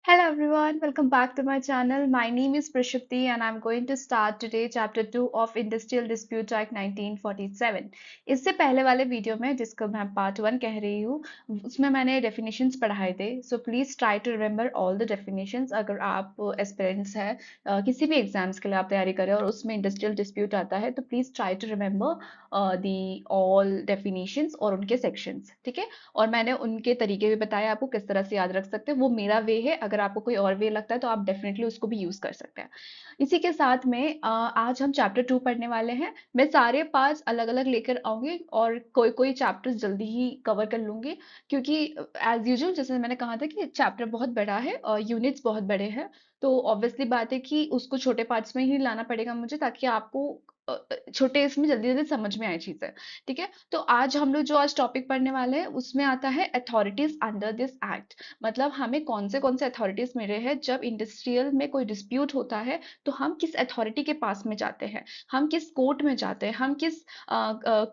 Hello everyone, welcome back to my channel. My name is Prashupti and I'm going to start today chapter 2 of Industrial Dispute Act 1947. इससे पहले वाले video में जिसको मैं part 1 कह रही हूँ उसमें मैंने डेफिनेशंस पढ़ाए थे. So please try to remember all the definitions. अगर आप एस्पिरेंट्स हैं किसी भी एग्जाम्स के लिए आप तैयारी कर रहे हो और उसमें इंडस्ट्रियल डिस्प्यूट आता है तो please try to remember the all definitions और उनके सेक्शंस. ठीक है. और मैंने उनके तरीके भी बताए आपको किस तरह से याद रख सकते हैं. वो मेरा वे है. अगर आपको कोई और वे लगता है तो आप डेफिनेटली उसको भी यूज कर सकते हैं. इसी के साथ में आज हम चैप्टर 2 पढ़ने वाले हैं. मैं सारे पार्ट्स अलग अलग लेकर आऊंगी और कोई कोई चैप्टर्स जल्दी ही कवर कर लूंगी क्योंकि एज यूजुअल जैसे मैंने कहा था कि चैप्टर बहुत बड़ा है और यूनिट्स बहुत बड़े हैं. तो ऑब्वियसली बात है कि उसको छोटे पार्ट्स में ही लाना पड़ेगा मुझे ताकि आपको छोटे इसमें जल्दी जल्दी समझ में आए चीजें. ठीक है. तो आज हम लोग जो आज टॉपिक पढ़ने वाले हैं उसमें आता है अथॉरिटीज अंडर दिस एक्ट. मतलब हमें कौन से अथॉरिटीज मिले हैं जब इंडस्ट्रियल में कोई डिस्प्यूट होता है तो हम किस अथॉरिटी के पास में जाते हैं, हम किस कोर्ट में जाते हैं, हम किस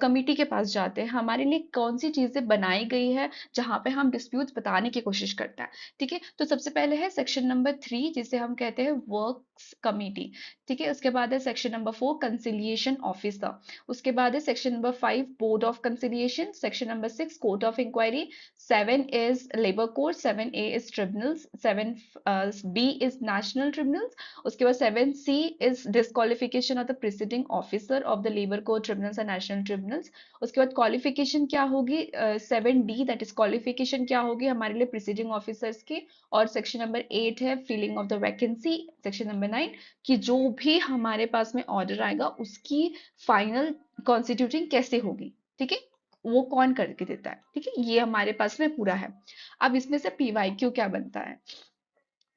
कमिटी के पास जाते हैं, हमारे लिए कौन सी चीजें बनाई गई है जहां पे हम डिस्प्यूट बताने की कोशिश करते हैं. ठीक है. तो सबसे पहले है सेक्शन नंबर 3 जिसे हम कहते हैं वर्क्स कमिटी. ठीक है. उसके बाद है सेक्शन नंबर 4 कंसिलिएशन ऑफिसर. उसके बाद है section number 5 board of conciliation. Section number 6 court of inquiry. 7 is labor court. 7A is tribunals. 7B is national tribunals. उसके बाद 7C is disqualification of the presiding officer of the labor court tribunals and national tribunals. उसके बाद qualification क्या होगी 7D that is qualification क्या होगी हमारे लिए प्रिसीडिंग ऑफिसर्स की. और सेक्शन नंबर 8 है filling of the vacancy. Section number 9 कि जो भी हमारे पास में ऑर्डर आएगा उसकी फाइनल कॉन्स्टिट्यूटिंग कैसे होगी. ठीक है. वो कौन करके देता है. ठीक है. ये हमारे पास में पूरा है. अब इसमें से पीवाईक्यू क्या बनता है.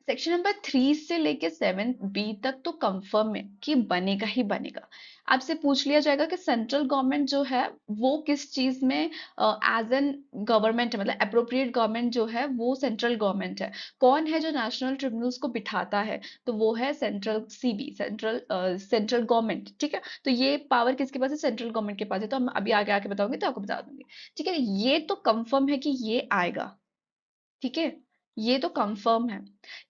सेक्शन नंबर 3 से लेके 7B तक तो कंफर्म है कि बनेगा ही बनेगा. आपसे पूछ लिया जाएगा कि सेंट्रल गवर्नमेंट जो है वो किस चीज में एज एन गवर्नमेंट है. मतलब अप्रोप्रिएट गवर्नमेंट जो है वो सेंट्रल गवर्नमेंट है. कौन है जो नेशनल ट्रिब्यूनल्स को बिठाता है तो वो है सेंट्रल सीबी सेंट्रल गवर्नमेंट. ठीक है. तो ये पावर किसके पास है. सेंट्रल गवर्नमेंट के पास है. तो हम अभी आगे आके बताऊंगी तो आपको बता दूंगी. ठीक है. ये तो कंफर्म है कि ये आएगा. ठीक है. ये तो कंफर्म है.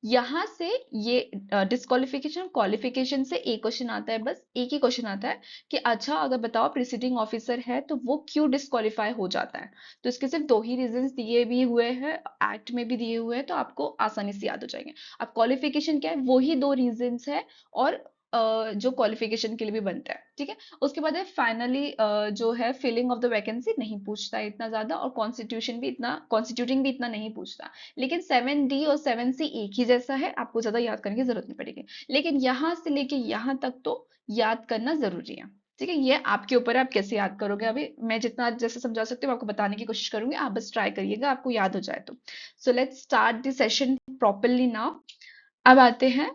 यहां से ये डिस्क्वालिफिकेशन क्वालिफिकेशन से एक क्वेश्चन आता है. बस एक ही क्वेश्चन आता है कि अच्छा अगर बताओ प्रिसीडिंग ऑफिसर है तो वो क्यों डिस्क्वालीफाई हो जाता है. तो इसके सिर्फ दो ही रीजंस दिए भी हुए हैं एक्ट में भी दिए हुए हैं तो आपको आसानी से याद हो जाएंगे. अब क्वालिफिकेशन क्या है वो ही दो रीजंस है और जो क्वालिफिकेशन के लिए भी बनता है. ठीक है. उसके बाद है फाइनली जो है फिलिंग ऑफ द वैकेंसी नहीं पूछता है इतना ज्यादा और कॉन्स्टिट्यूशन भी इतना कॉन्स्टिट्यूटिंग भी इतना नहीं पूछता. लेकिन 7D और 7C एक ही जैसा है. आपको ज्यादा याद करने की जरूरत नहीं पड़ेगी. लेकिन यहां से लेके यहां तक तो याद करना जरूरी है. ठीक है. ये आपके ऊपर है आप कैसे याद करोगे. अभी मैं जितना जैसे समझा सकती हूँ आपको बताने की कोशिश करूंगी. आप बस ट्राई करिएगा आपको याद हो जाए तो. So let's start the session properly now. अब आते हैं.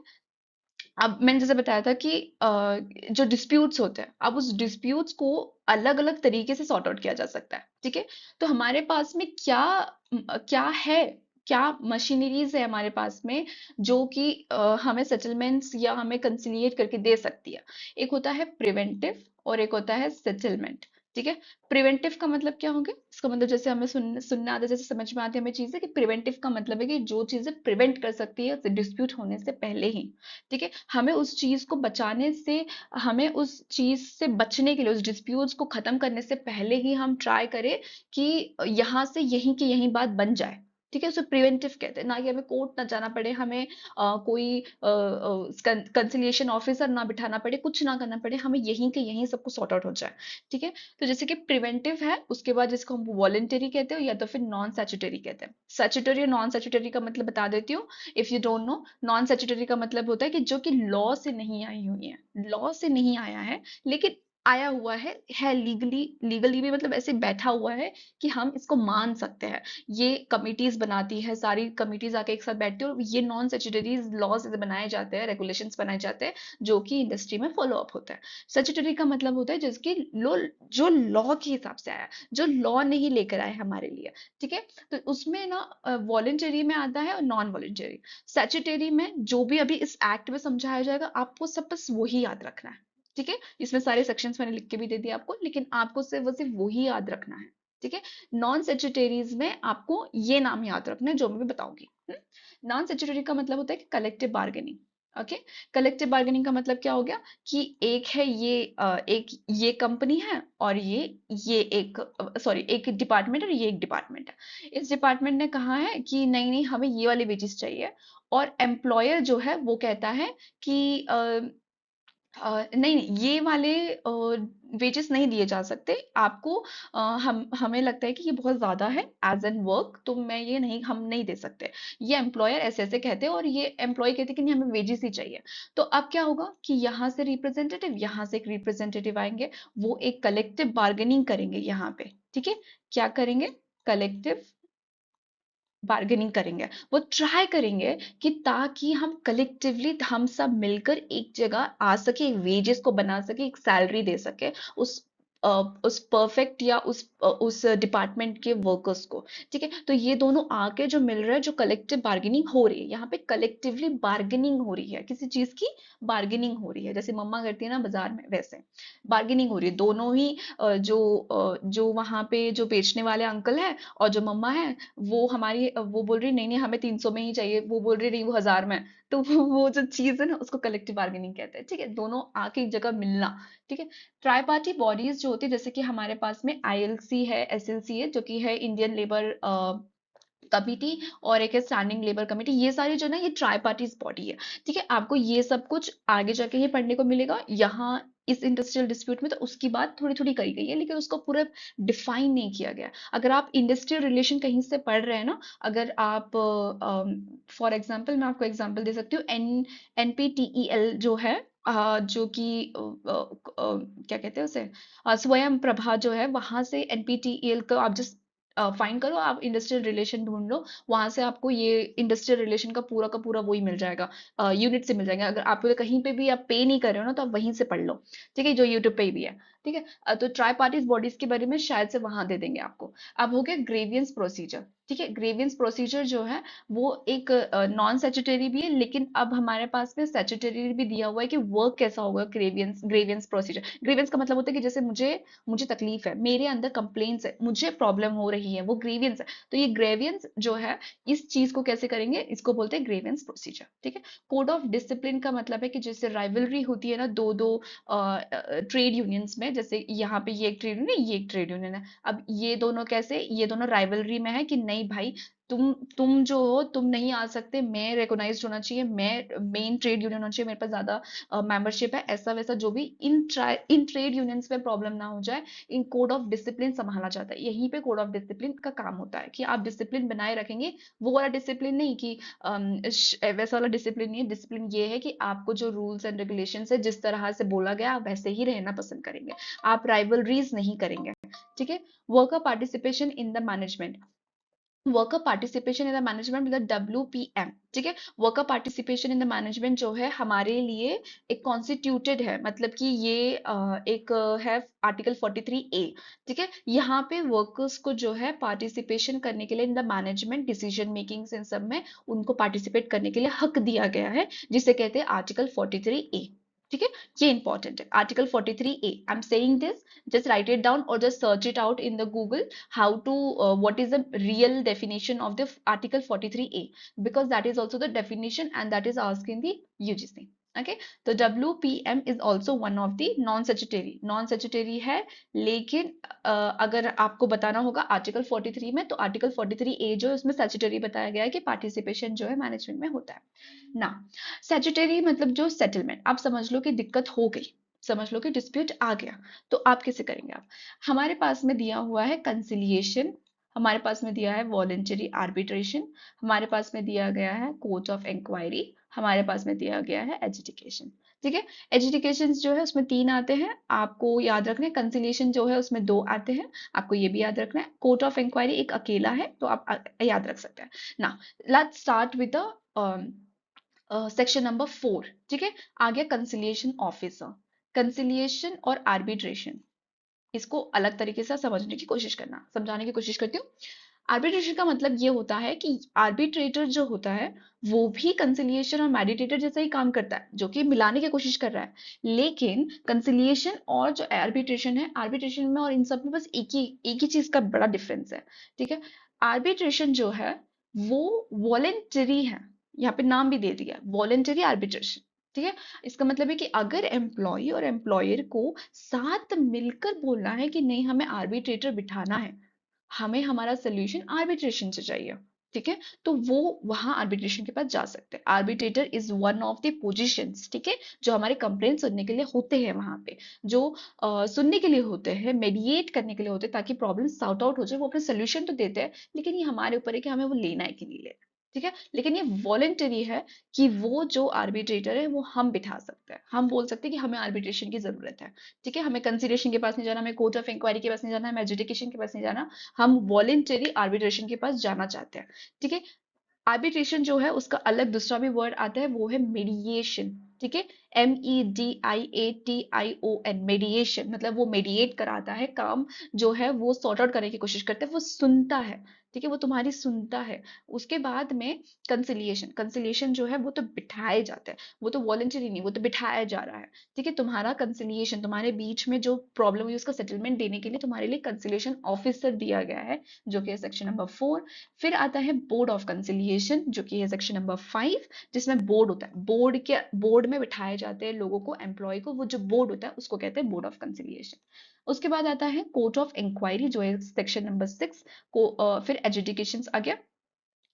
अब मैंने जैसे बताया था कि जो डिस्प्यूट्स होते हैं अब उस डिस्प्यूट्स को अलग अलग तरीके से सॉर्ट आउट किया जा सकता है. ठीक है. तो हमारे पास में क्या क्या है क्या मशीनरीज है हमारे पास में जो कि हमें सेटलमेंट्स या हमें कंसिलिएट करके दे सकती है. एक होता है प्रिवेंटिव और एक होता है सेटलमेंट. ठीक है. प्रिवेंटिव का मतलब क्या होगा. इसका मतलब जैसे हमें सुनने आता है जैसे समझ में आती है हमें चीजें कि प्रिवेंटिव का मतलब है कि जो चीजें प्रिवेंट कर सकती है डिस्प्यूट होने से पहले ही. ठीक है. हमें उस चीज को बचाने से हमें उस चीज से बचने के लिए उस डिस्प्यूट्स को खत्म करने से पहले ही हम ट्राई करें कि यहाँ से यहीं की यहीं बात बन जाए. ठीक है. उसे प्रिवेंटिव कहते हैं. ना कि हमें कोर्ट ना जाना पड़े हमें कोई कंसिलिएशन ऑफिसर ना बिठाना पड़े कुछ ना करना पड़े हमें यहीं के यहीं सबको सॉर्ट आउट हो जाए. ठीक है. तो जैसे कि प्रिवेंटिव है उसके बाद जिसको हम वॉलेंटरी कहते हो या तो फिर नॉन सैचुटरी कहते हैं. सैचुटरी और नॉन सैचुटरी का मतलब बता देती हूँ if you don't know. Non statutory का मतलब होता है कि जो कि लॉ से नहीं आई हुई है. लॉ से नहीं आया है लेकिन आया हुआ है लीगली. लीगली भी मतलब ऐसे बैठा हुआ है कि हम इसको मान सकते हैं. ये कमिटीज बनाती है सारी कमिटीज आके एक साथ बैठती है और ये नॉन स्टैट्यूटरीज लॉ से बनाए जाते हैं रेगुलेशंस बनाए जाते हैं जो कि इंडस्ट्री में फॉलो अप होता है. स्टैट्यूटरी का मतलब होता है जिसकी लो जो लॉ के हिसाब से आया जो लॉ नहीं लेकर आए हमारे लिए. ठीक है. तो उसमें ना वॉलेंटरी में आता है और नॉन वॉलेंटरी. स्टैट्यूटरी में जो भी अभी इस एक्ट में समझाया जाएगा आपको सब बस वही याद रखना है. ठीक है. इसमें सारे सेक्शंस मैंने लिख के भी दे दिए आपको लेकिन आपको सिर्फ वही याद रखना है. ठीक है. नॉन स्टैट्यूटरीज में आपको ये नाम याद रखना है जो मैं बताऊंगी. नॉन स्टैट्यूटरी का मतलब होता है कि collective bargaining. Okay, collective bargaining का मतलब क्या हो गया कि एक है ये एक ये कंपनी है और ये एक सॉरी एक डिपार्टमेंट और ये एक डिपार्टमेंट है। इस डिपार्टमेंट ने कहा है कि नहीं नहीं हमें ये वाली वेजेस चाहिए, और एम्प्लॉयर जो है वो कहता है कि नहीं नहीं ये वाले वेजेस नहीं दिए जा सकते आपको। हम हमें लगता है कि ये बहुत ज्यादा है एज एन वर्क, तो मैं ये नहीं हम नहीं दे सकते। ये एम्प्लॉयर ऐसे ऐसे कहते हैं और ये एम्प्लॉय कहते हैं कि नहीं हमें वेजेस ही चाहिए। तो अब क्या होगा कि यहाँ से रिप्रेजेंटेटिव, यहाँ से एक रिप्रेजेंटेटिव आएंगे, वो एक कलेक्टिव बार्गेनिंग करेंगे यहाँ पे। ठीक है, क्या करेंगे? कलेक्टिव बार्गेनिंग करेंगे। वो ट्राई करेंगे कि ताकि हम कलेक्टिवली हम सब मिलकर एक जगह आ सके, वेजेस को बना सके, एक सैलरी दे सके उस अ, उस परफेक्ट या उस डिपार्टमेंट के वर्कर्स को। ठीक है, तो ये दोनों आके जो मिल रहा है, जो कलेक्टिव बार्गेनिंग हो रही है यहाँ पे, कलेक्टिवली बार्गेनिंग हो रही है, किसी चीज की बार्गेनिंग हो रही है, जैसे मम्मा करती है ना बाजार में, वैसे बार्गेनिंग हो रही है। दोनों ही जो वहां पे जो बेचने वाले अंकल है और जो मम्मा है, वो बोल रही नहीं नहीं हमें 300 में ही चाहिए, वो बोल रही नहीं वो 1000 में। तो वो जो चीज है ना उसको कलेक्टिव बार्गेनिंग कहते हैं। ठीक है, दोनों आके एक जगह मिलना। ठीक है, ट्राई पार्टी बॉडीज जो होती है, जैसे कि हमारे पास में आईएलसी है, एसएलसी है, जो कि है इंडियन लेबर कमिटी, और एक है स्टैंडिंग लेबर कमेटी। ये सारी जो ना ये ट्राई पार्टीज बॉडी है। ठीक है, आपको ये सब कुछ आगे जाके ही पढ़ने को मिलेगा यहाँ इस इंडस्ट्रियल डिस्प्यूट में। तो उसकी बात थोड़ी थोड़ी करी गई है, लेकिन उसको पूरा डिफाइन नहीं किया गया। अगर आप इंडस्ट्रियल रिलेशन कहीं से पढ़ रहे हैं ना, अगर आप फॉर एग्जांपल मैं आपको एग्जांपल दे सकती हूँ, एनपीटीईएल जो है, जो कि क्या कहते हैं उसे, स्वयं प्रभा जो है, वहां से एनपीटीईएल को आप जस्ट फाइंड करो, आप इंडस्ट्रियल रिलेशन ढूंढ लो, वहां से आपको ये इंडस्ट्रियल रिलेशन का पूरा वही मिल जाएगा, यूनिट से मिल जाएगा। अगर आप कहीं पे भी आप पे नहीं कर रहे हो ना, तो आप वहीं से पढ़ लो। ठीक है, जो यूट्यूब पे भी है। ठीक है, तो ट्राई पार्टीज बॉडीज के बारे में शायद से वहां दे देंगे आपको। अब हो गया ग्रेवियंस प्रोसीजर। ठीक है, ग्रेवियंस प्रोसीजर जो है वो एक नॉन स्टैट्यूटरी भी है, लेकिन अब हमारे पास में स्टैट्यूटरी भी दिया हुआ है कि वर्क कैसा होगा ग्रेवियंस ग्रेवियंस प्रोसीजर। ग्रेवियंस का मतलब होता है कि जैसे मुझे मुझे तकलीफ है, मेरे अंदर कंप्लेंट्स है, मुझे प्रॉब्लम हो रही है, वो ग्रीवियंस है। तो ये ग्रेवियंस जो है, इस चीज को कैसे करेंगे, इसको बोलते हैं ग्रेवियंस प्रोसीजर। ठीक है, कोड ऑफ डिसिप्लिन का मतलब है कि जैसे राइवलरी होती है ना दो दो ट्रेड यूनियंस में, जैसे यहाँ पे ये एक ट्रेड यूनियन है, ये एक ट्रेड यूनियन है। अब ये दोनों कैसे, ये दोनों राइवलरी में है कि नहीं भाई, तुम जो हो तुम नहीं आ सकते, मैं रिकॉग्नाइज्ड होना चाहिए, मैं मेन ट्रेड यूनियन होना चाहिए, मेरे पास ज्यादा मेंबरशिप है, ऐसा वैसा जो भी इन ट्रेड यूनियंस में प्रॉब्लम ना हो जाए, इन कोड ऑफ डिसिप्लिन संभाला जाता है। यहीं पे कोड ऑफ डिसिप्लिन का काम होता है कि आप डिसिप्लिन बनाए रखेंगे। वो वाला डिसिप्लिन नहीं कि वैसा वाला डिसिप्लिन नहीं है। डिसिप्लिन ये है कि आपको जो रूल्स एंड रेगुलेशंस है, जिस तरह से बोला गया आप वैसे ही रहना पसंद करेंगे, आप राइवलरीज नहीं करेंगे। ठीक है, worker participation in the management, worker participation in the management with WPM। ठीक है, worker participation in the management जो है हमारे लिए एक कॉन्स्टिट्यूटेड है, मतलब कि ये एक है आर्टिकल 43A। ठीक है, यहाँ पे वर्कर्स को जो है पार्टिसिपेशन करने के लिए in the management decision making in सब में उनको पार्टिसिपेट करने के लिए हक दिया गया है, जिसे कहते हैं आर्टिकल 43A। ठीक है, ये इंपॉर्टेंट है article 43A। I am saying this, just write it down or just search it out in the Google, how to what is the real definition of the article 43A, because that is also the definition and that is asked in the UGC। okay, तो WPM is also one of the non statutory है, लेकिन अगर आपको बताना होगा article 43 में, तो article 43A जो है उसमें स्टैट्यूटरी बताया गया है कि पार्टिसिपेशन जो है मैनेजमेंट में होता है ना। स्टैट्यूटरी मतलब जो सेटलमेंट, आप समझ लो कि दिक्कत हो गई, समझ लो कि डिस्प्यूट आ गया, तो आप कैसे करेंगे? आप, हमारे पास में दिया हुआ है कंसिलिएशन, हमारे पास में दिया है वॉलेंटरी आर्बिट्रेशन, हमारे पास में दिया गया है कोर्ट ऑफ इंक्वायरी, हमारे पास में दिया गया है एजुडिकेशन। ठीक है, एजुडिकेशन जो है उसमें 3 आते हैं, आपको याद रखना है। कंसिलिएशन जो है उसमें 2 आते हैं, आपको ये भी याद रखना है। कोर्ट ऑफ इंक्वायरी एक अकेला है, तो आप याद रख सकते हैं ना। Let's start with the section number 4। ठीक है, आ गया कंसिलिएशन ऑफिसर। कंसिलिएशन और आर्बिट्रेशन, इसको अलग तरीके से समझने की कोशिश करना, समझाने की कोशिश करती हूँ। आर्बिट्रेशन का मतलब ये होता है कि आर्बिट्रेटर जो होता है वो भी कंसिलिएशन और मेडिटेटर जैसा ही काम करता है, जो कि मिलाने की कोशिश कर रहा है। लेकिन कंसिलिएशन और जो आर्बिट्रेशन है, आर्बिट्रेशन में और इन सब में बस एक ही चीज का बड़ा डिफरेंस है। ठीक है, आर्बिट्रेशन जो है वो वॉलेंटरी है, यहाँ पे नाम भी दे दिया वॉलेंटरी आर्बिट्रेशन। ठीक है, इसका मतलब है कि अगर एम्प्लॉय और एम्प्लॉयर को साथ मिलकर बोलना है कि नहीं हमें आर्बिट्रेटर बिठाना है, हमें हमारा सोल्यूशन आर्बिट्रेशन से चाहिए, ठीक है, तो वो वहां आर्बिट्रेशन के पास जा सकते हैं। Arbitrator is one of the positions, ठीक है, जो हमारे कंप्लेंट सुनने के लिए होते हैं वहां पे, जो सुनने के लिए होते हैं, मेडिएट करने के लिए होते हैं, ताकि प्रॉब्लम सॉर्ट आउट हो जाए। वो अपने सोल्यूशन तो देते हैं, लेकिन ये हमारे ऊपर है कि हमें वो लेना है कि नहीं लेना। ठीक है, लेकिन ये वॉलेंटरी है कि वो जो आर्बिट्रेटर है वो हम बिठा सकते हैं, हम बोल सकते हैं कि हमें आर्बिट्रेशन की जरूरत है। ठीक है, हमें कंसिलिएशन के पास नहीं जाना, हमें कोर्ट ऑफ इंक्वायरी के पास नहीं जाना, हमें एजुडिकेशन के पास नहीं जाना, हम वॉलेंटरी आर्बिट्रेशन के पास जाना चाहते हैं। ठीक है, आर्बिट्रेशन जो है उसका अलग दूसरा भी वर्ड आता है, वो है मेडिएशन। ठीक है, MEDIATION, मेडिएशन मतलब वो मेडिएट कराता है काम, जो है वो सॉर्ट आउट करने की कोशिश करता है, वो सुनता है। ठीक है, वो तुम्हारी सुनता है। उसके बाद में कंसिलिएशन, कंसिलिएशन जो है वो तो बिठाए जाता है, वो तो वॉलेंटरी नहीं, वो तो बिठाया जा रहा है। ठीक है, तुम्हारा कंसिलिएशन, तुम्हारे बीच में जो प्रॉब्लम हुई उसका सेटलमेंट देने के लिए तुम्हारे लिए कंसिलिएशन ऑफिसर दिया गया है, जो कि है सेक्शन नंबर 4। फिर आता है बोर्ड ऑफ कंसिलिएशन, जो कि है सेक्शन नंबर 5, जिसमें बोर्ड होता है, बोर्ड में बिठाए जाते हैं लोगों को, एम्प्लॉय को, वो जो बोर्ड होता है उसको कहते हैं बोर्ड ऑफ कंसिलिएशन। उसके बाद आता है कोर्ट ऑफ इंक्वायरी, जो है सेक्शन नंबर 6 को। फिर एजुडिकेशन आ गया।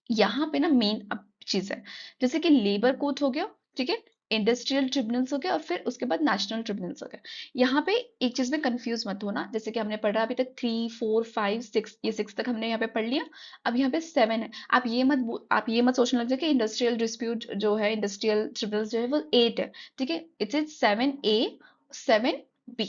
यहाँ पे ना मेन अब चीज है, जैसे कि लेबर कोर्ट हो गया, ठीक है, इंडस्ट्रियल ट्रिब्यूनल्स हो गया, और फिर उसके बाद नेशनल ट्रिब्यूनल्स हो गया। यहाँ पे एक चीज में कंफ्यूज मत होना, जैसे कि हमने पढ़ा अभी तक 3 4 5 6, ये 6 तक हमने यहाँ पे पढ़ लिया। अब यहाँ पे 7 है। आप ये मत सोचने लग जाए कि इंडस्ट्रियल डिस्प्यूट जो है, इंडस्ट्रियल ट्रिब्यूनल्स जो है वो 8 है। ठीक है, इट्स इज 7A 7B।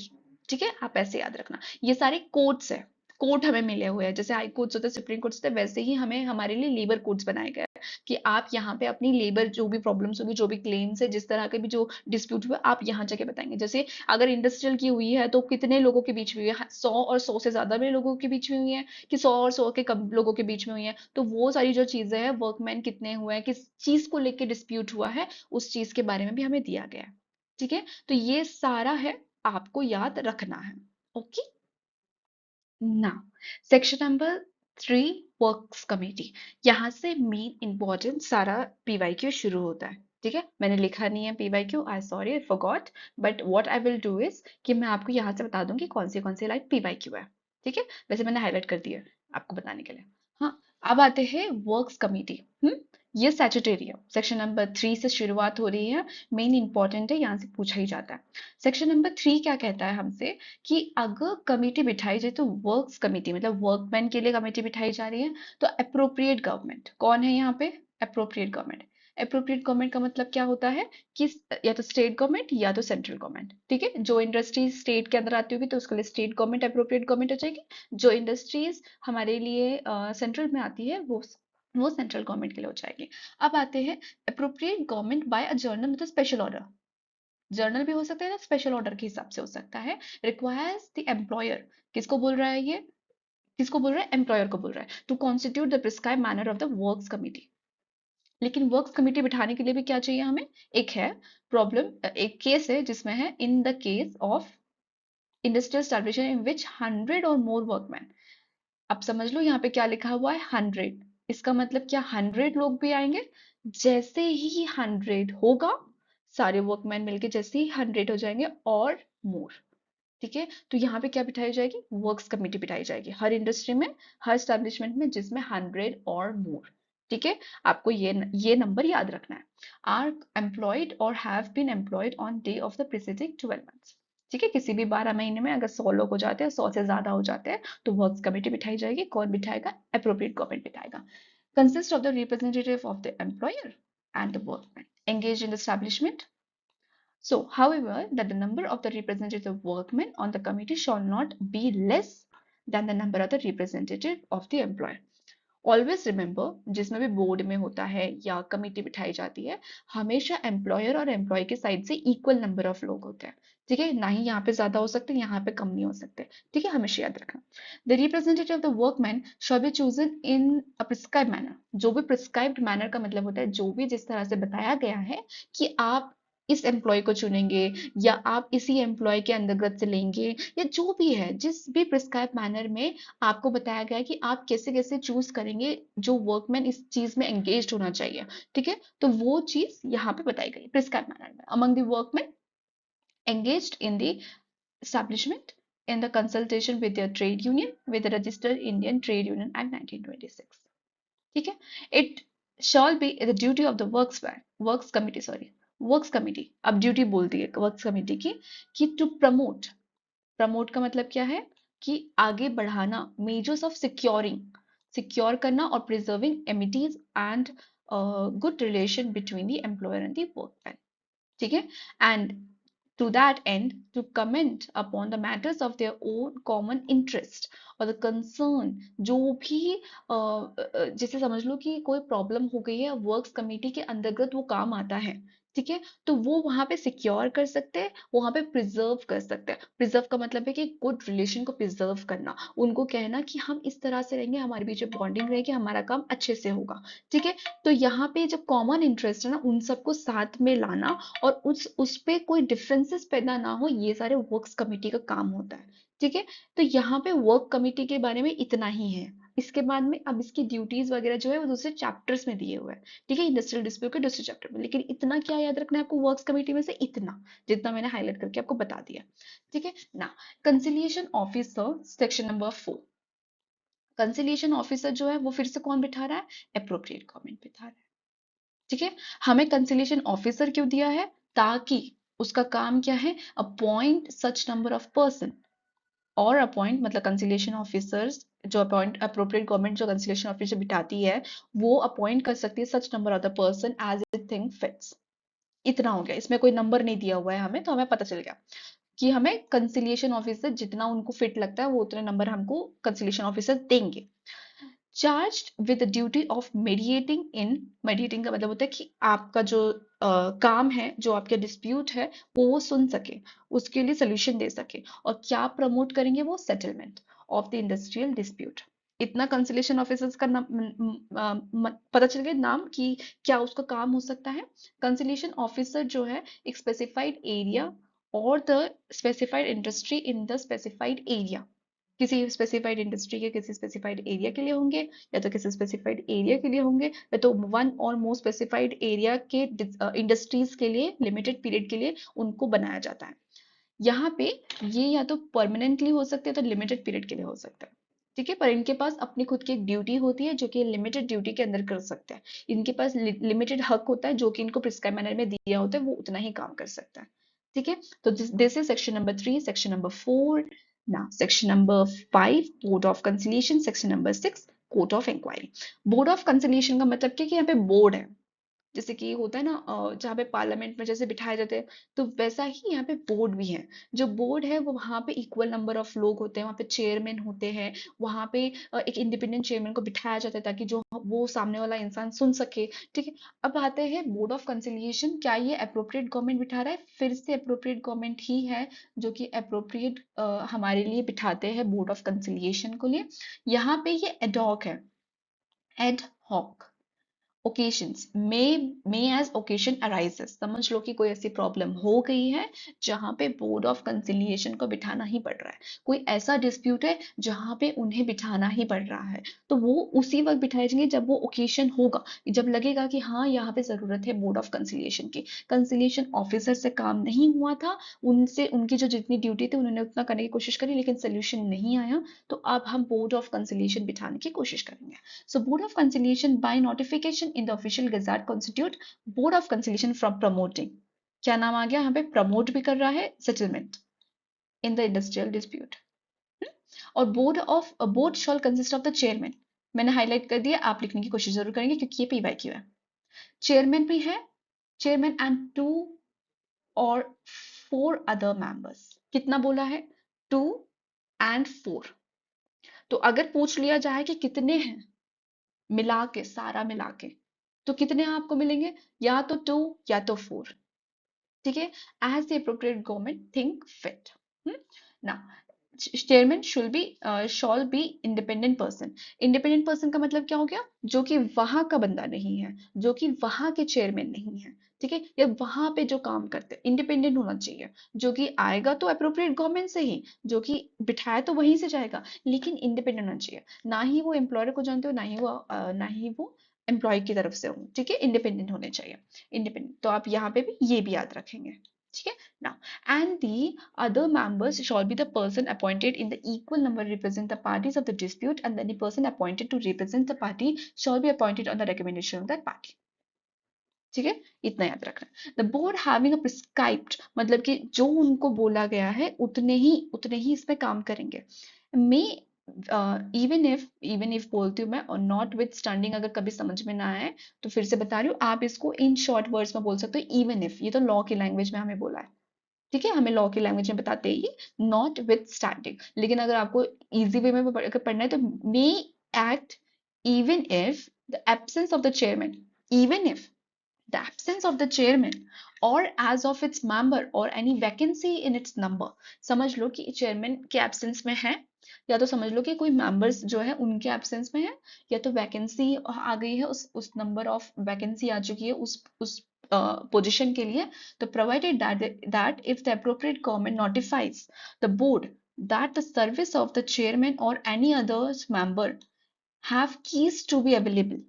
ठीक है, आप ऐसे याद रखना, ये सारे कोर्ट्स है, कोर्ट हमें मिले हुए हैं, जैसे हाई कोर्ट्स होते हैं, सुप्रीम कोर्ट्स होते हैं, वैसे ही हमें हमारे लिए लेबर कोर्ट्स बनाए गए हैं कि आप यहाँ पे अपनी लेबर जो भी प्रॉब्लम्स होगी, जो भी क्लेम्स है, जिस तरह के भी जो डिस्प्यूट हुए, आप यहाँ जाके बताएंगे। जैसे अगर इंडस्ट्रियल की हुई है तो कितने लोगों के बीच में हुई है, 100 और 100 से ज्यादा भी लोगों के बीच में हुई है, कि 100 और 100 के कम लोगों के बीच में हुई है, तो वो सारी जो चीजें हैं, वर्कमैन कितने हुए हैं, किस चीज को लेकर डिस्प्यूट हुआ है, उस चीज के बारे में भी हमें दिया गया है। ठीक है, तो ये सारा है, आपको याद रखना है। Okay, now section number 3, works committee. यहाँ से मेन इंपॉर्टेंट सारा पीवाईक्यू शुरू होता है। ठीक है, मैंने लिखा नहीं है PYQ, I sorry, I forgot, but what I will do is कि मैं आपको यहाँ से बता दूंगी कौन सी लाइन पीवाईक्यू है। ठीक है, वैसे मैंने हाईलाइट कर दिया आपको बताने के लिए। हाँ, अब आते हैं वर्क्स कमेटी। ये स्टैट्यूटरी है, सेक्शन नंबर 3 से शुरुआत हो रही है, मेन इंपॉर्टेंट है, यहाँ से पूछा ही जाता है। सेक्शन नंबर 3 क्या कहता है हमसे, कि अगर कमेटी बिठाई जाए, तो वर्क्स कमेटी मतलब वर्कमैन के लिए कमेटी बिठाई जा रही है, तो अप्रोप्रिएट गवर्नमेंट कौन है यहाँ पे, अप्रोप्रिएट गवर्नमेंट। अप्रोप्रिएट गवर्नमेंट का मतलब क्या होता है कि या तो स्टेट गवर्नमेंट या तो सेंट्रल गवर्नमेंट। ठीक है, जो इंडस्ट्रीज स्टेट के अंदर आती होगी तो उसके लिए स्टेट गवर्नमेंट अप्रोप्रिएट गवर्नमेंट हो जाएगी, जो इंडस्ट्रीज हमारे लिए सेंट्रल में आती है वो सेंट्रल गवर्नमेंट के लिए हो जाएगी। अब आते हैं appropriate government by a journal, मतलब स्पेशल ऑर्डर। जर्नल भी हो सकता है ना, स्पेशल ऑर्डर के हिसाब से हो सकता है। रिक्वायर्स द एम्प्लॉयर, किसको बोल रहा है ये, किसको बोल रहा है, एम्प्लॉयर को बोल रहा है, to constitute the prescribe manner of the works committee. लेकिन वर्क्स कमिटी बिठाने के लिए भी क्या चाहिए हमें, एक है प्रॉब्लम, एक केस है जिसमें है, in the case of industrial establishment in which 100 और मोर वर्कमैन। अब समझ लो यहाँ पे क्या लिखा हुआ है, 100। इसका मतलब क्या, 100 लोग भी आएंगे, जैसे ही 100 होगा, सारे वर्कमैन मिलके जैसे ही 100 हो जाएंगे और मोर। ठीक है, तो यहाँ पे क्या बिठाई जाएगी, वर्क्स कमेटी बिठाई जाएगी, हर इंडस्ट्री में, हर स्टैब्लिशमेंट में जिसमें 100 और मोर। ठीक है, आपको ये नंबर याद रखना है। आर एम्प्लॉयड और have been employed on day of the preceding 12 months. ठीक है, किसी भी 12 महीने में अगर 100 लोग हो जाते हैं, 100 से ज्यादा हो जाते हैं, तो वर्क्स कमेटी बिठाई जाएगी। कौन बिठाएगा, अप्रोप्रिएट गवर्नमेंट बिठाएगा। Consist of the representative of the employer and the workman engage in the establishment. So, however, that the number of the representative workmen on the committee shall not be less than the number of the representative of the employer. Always remember, जिसमें भी board में होता है या committee बिठाई जाती है, हमेशा एम्प्लॉयर और एम्प्लॉय के साइड से इक्वल नंबर ऑफ लोग होते हैं। ठीक है, ना ही यहाँ पे ज्यादा हो सकते, यहाँ पे कम नहीं हो सकते। ठीक है, हमेशा याद रखना। The representative of the workman shawl B chosen in a prescribe manner. जो भी प्रिस्क्राइब्ड मैनर का मतलब होता है, जो भी जिस तरह से बताया गया है कि आप इस एम्प्लॉय को चुनेंगे या आप इसी एम्प्लॉय के अंतर्गत से लेंगे, या जो भी है, जिस भी प्रिस्क्राइब मैनर में आपको बताया गया है कि आप कैसे कैसे चूज करेंगे जो वर्कमैन इस चीज में एंगेज होना चाहिए। ठीक है, तो वो चीज यहाँ पे बताई गई प्रिस्क्राइब मैनर में। Among the workman engaged in the establishment in the consultation with their trade union with the registered Indian Trade Union Act 1926. ठीक है, it shall be the duty of the works committee, sorry, works committee, अब duty बोल दी है works committee की कि to promote का मतलब क्या है कि आगे बढ़ाना, मेजर्स ऑफ सिक्योर करना और preserving amities and good relation between the employer and the workman. ठीक है, and to that end to comment upon the matters of their own common interest और the concern, जो भी जैसे समझ लो कि कोई प्रॉब्लम हो गई है, वर्क्स कमेटी के अंतर्गत वो काम आता है। ठीक है, तो वो वहां पे सिक्योर कर सकते हैं, वहां पे प्रिजर्व कर सकते हैं। प्रिजर्व का मतलब है कि गुड रिलेशन को प्रिजर्व करना, उनको कहना कि हम इस तरह से रहेंगे, हमारे बीच बॉन्डिंग रहेगी, हमारा काम अच्छे से होगा। ठीक है, तो यहाँ पे जो कॉमन इंटरेस्ट है ना, उन सबको साथ में लाना और उस पे कोई डिफरेंसेस पैदा ना हो, ये सारे वर्क्स कमेटी का काम होता है। ठीक है, तो यहाँ पे वर्क कमेटी के बारे में इतना ही है। इसके बाद में अब इसकी ड्यूटीज वगैरह जो है वो दूसरे चैप्टर्स में दिए हुए हैं। ठीक है, इंडस्ट्रियल डिस्प्यूट के दूसरे चैप्टर में, लेकिन इतना क्या याद रखना है आपको वर्क्स कमेटी में से, इतना जितना मैंने हाईलाइट करके आपको बता दिया। ठीक है ना, conciliation officer section number 4। Conciliation officer जो है वो फिर से कौन बिठा रहा है, अप्रोप्रिएट गवर्नमेंट बिठा रहा है। ठीक है, हमें कंसिलिएशन ऑफिसर क्यों दिया है, ताकि उसका काम क्या है, appoint such number of person, और अपॉइंट मतलब कंसिलिएशन ऑफिसर्स जो अपॉइंट अप्रोप्रिएट गवर्नमेंट जो कंसिलिएशन ऑफिसर बिठाती है, वो अपॉइंट कर सकती है such number of the person as it think fits. इतना हो गया, इसमें कोई नंबर नहीं दिया हुआ है हमें, तो हमें पता चल गया कि हमें कंसिलिएशन ऑफिसर जितना उनको फिट लगता है वो उतने नंबर हमको कंसिलिएशन ऑफिसर देंगे। Charged with the duty of mediating का मतलब होता है कि आपका जो काम है, जो आपका डिस्प्यूट है, वो सुन सके, उसके लिए सोल्यूशन दे सके, और क्या प्रमोट करेंगे वो, settlement of the industrial dispute. इतना कंसिलेशन ऑफिसर्स का नाम पता चल गया नाम कि क्या उसका काम हो सकता है। कंसिलेशन ऑफिसर जो है एक स्पेसिफाइड एरिया और the specified industry in the specified area, किसी स्पेसिफाइड इंडस्ट्री के किसी स्पेसिफाइड एरिया के लिए होंगे, या तो किसी स्पेसिफाइड एरिया के लिए होंगे, या तो वन और मोर स्पेसिफाइड एरिया के इंडस्ट्रीज के लिए लिमिटेड पीरियड के लिए उनको बनाया जाता है। यहाँ पे ये या तो परमानेंटली हो सकते हैं, तो लिमिटेड पीरियड के लिए हो सकता है। ठीक है, पर इनके पास अपनी खुद की एक ड्यूटी होती है जो कि लिमिटेड ड्यूटी के अंदर कर सकते हैं। इनके पास लिमिटेड हक होता है जो कि इनको प्रिस्क्राइब मैनर में दिया होता है, वो उतना ही काम कर सकता है। ठीक है, तो this is section number 3, section number 4। now section number 5 board of conciliation, section number 6 court of inquiry। Board of conciliation का मतलब क्या है कि यहाँ पे बोर्ड है, जैसे कि होता है ना जहाँ पे पार्लियामेंट में जैसे बिठाए जाते हैं, तो वैसा ही यहाँ पे बोर्ड भी है। जो बोर्ड है वो वहाँ पे इक्वल नंबर ऑफ लोग होते हैं, वहाँ पे चेयरमैन होते हैं, वहाँ पे एक इंडिपेंडेंट चेयरमैन को बिठाया जाता है ताकि जो वो सामने वाला इंसान सुन सके। ठीक है, अब आते हैं बोर्ड ऑफ कंसिलिएशन, क्या ये अप्रोप्रिएट गवर्नमेंट बिठा रहा है, फिर से अप्रोप्रिएट गवर्नमेंट ही है जो कि अप्रोप्रिएट हमारे लिए बिठाते हैं बोर्ड ऑफ कंसिलिएशन को लिए। यहाँ पे ये एडॉक है, एड हॉक ओकेशंस मे एज ओकेशन अराइजेस, समझ लो कि कोई ऐसी प्रॉब्लम हो गई है जहां पे बोर्ड ऑफ कंसिलिएशन को बिठाना ही पड़ रहा है, कोई ऐसा डिस्प्यूट है जहां पे उन्हें बिठाना ही पड़ रहा है, तो वो उसी वक्त बिठाए जाएंगे जब वो ओकेशन होगा, जब लगेगा कि हाँ यहाँ पे जरूरत है बोर्ड ऑफ कंसिलिएशन की। कंसिलिएशन ऑफिसर से काम नहीं हुआ था, उनसे उनकी जो जितनी ड्यूटी थी उन्होंने उतना करने की कोशिश करी, लेकिन सोल्यूशन नहीं आया, तो अब हम बोर्ड ऑफ कंसिलिएशन बिठाने की कोशिश करेंगे। So Board of Conciliation by notification in the official gazette constitute Board of Conciliation from promoting, क्या नाम आ गया यहाँ पे, प्रमोट भी कर रहा है settlement in the industrial dispute. और board shall consist of the chairman, मैंने हाईलाइट कर दिया, आप लिखने की कोशिश जरूर करेंगे क्योंकि ये पीवाईक्यू है। चेयरमैन भी है, चेयरमैन एंड 2 और 4 अदर मेंबर्स, कितना बोला है, 2 एंड 4। तो अगर पूछ लिया जाए कि कितने हैं मिला के, सारा मिला के, तो कितने आपको मिलेंगे, या तो 2 या तो 4। ठीक है, as the appropriate government think fit. ना chairman shall be independent person. Independent person का मतलब क्या हो गया? जो कि वहां का बंदा नहीं है, जो कि वहां के चेयरमैन नहीं है, ठीक है, या वहां पे जो काम करते हैं, इंडिपेंडेंट होना चाहिए। जो कि आएगा तो अप्रोप्रिएट गवर्नमेंट से ही, जो कि बिठाया तो वहीं से जाएगा, लेकिन इंडिपेंडेंट होना चाहिए। ना ही वो एम्प्लॉयर को जानते हो, ना ही वो एम्प्लॉय की तरफ से हो, ठीक है, इंडिपेंडेंट होने चाहिए। इंडिपेंडेंट, तो आप यहाँ पे भी ये भी याद रखेंगे, ठीक है ना। And the other members shall be the person appointed in the equal number represent the parties of the dispute, and then the person appointed to represent the party shall be appointed on the recommendation of that party. ठीक है, इतना याद रखना। The board having a prescribed मतलब कि जो उनको बोला गया है उतने ही इसमें काम करेंगे। मे इवन इफ बोलती हूँ मैं, और नॉट विथ स्टैंडिंग अगर कभी समझ में ना आए तो फिर से बता रही हूँ, आप इसको इन शॉर्ट वर्ड्स में बोल सकते हो इवन इफ। ये तो लॉ की लैंग्वेज में हमें बोला है, ठीक है, हमें लॉ की लैंग्वेज में बताते हैं ये नॉट विथ स्टैंडिंग। लेकिन अगर आपको इजी वे में अगर पढ़ना है तो मे act even if the absence of the chairman, even if the absence of the chairman or as of its member or any vacancy in its number। समझ लो कि चेयरमैन के एब्सेंस में है, या तो समझ लो कि कोई मेंबर्स जो है उनके एब्सेंस में है, या तो वैकेंसी आ गई है, उस नंबर ऑफ वैकेंसी आ चुकी है उस पोजीशन के लिए। तो provided that if the appropriate government notifies the board that the service of the chairman or any other member have keys to be available,